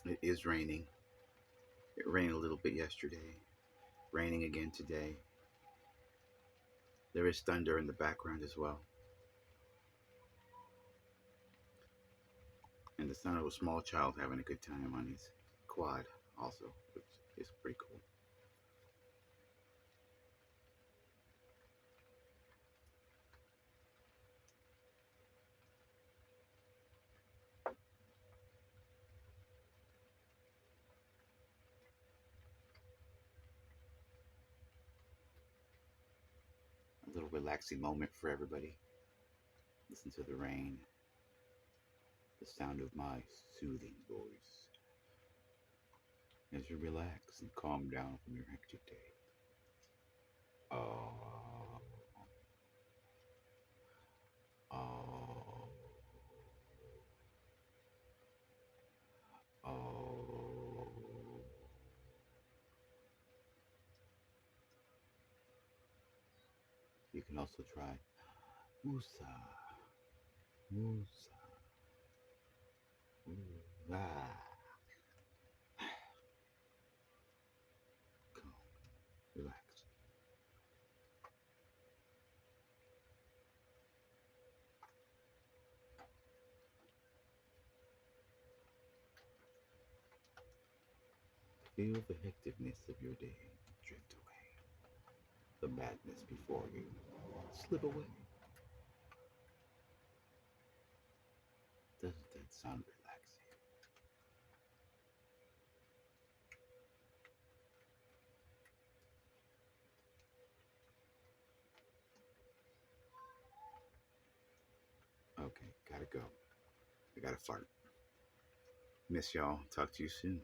It is raining. It rained a little bit yesterday. Raining again today. There is thunder in the background as well. And the sound of a small child having a good time on his quad also, which is pretty cool. A little relaxing moment for everybody. Listen to the rain, the sound of my soothing voice as you relax and calm down from your hectic day. Oh, oh, oh. You can also try Musa, Musa, ah. Calm, relax. Feel the hecticness of your day drift away. The madness before you slip away. Doesn't that sound relaxing? Okay, gotta go. I gotta fart. Miss y'all. Talk to you soon.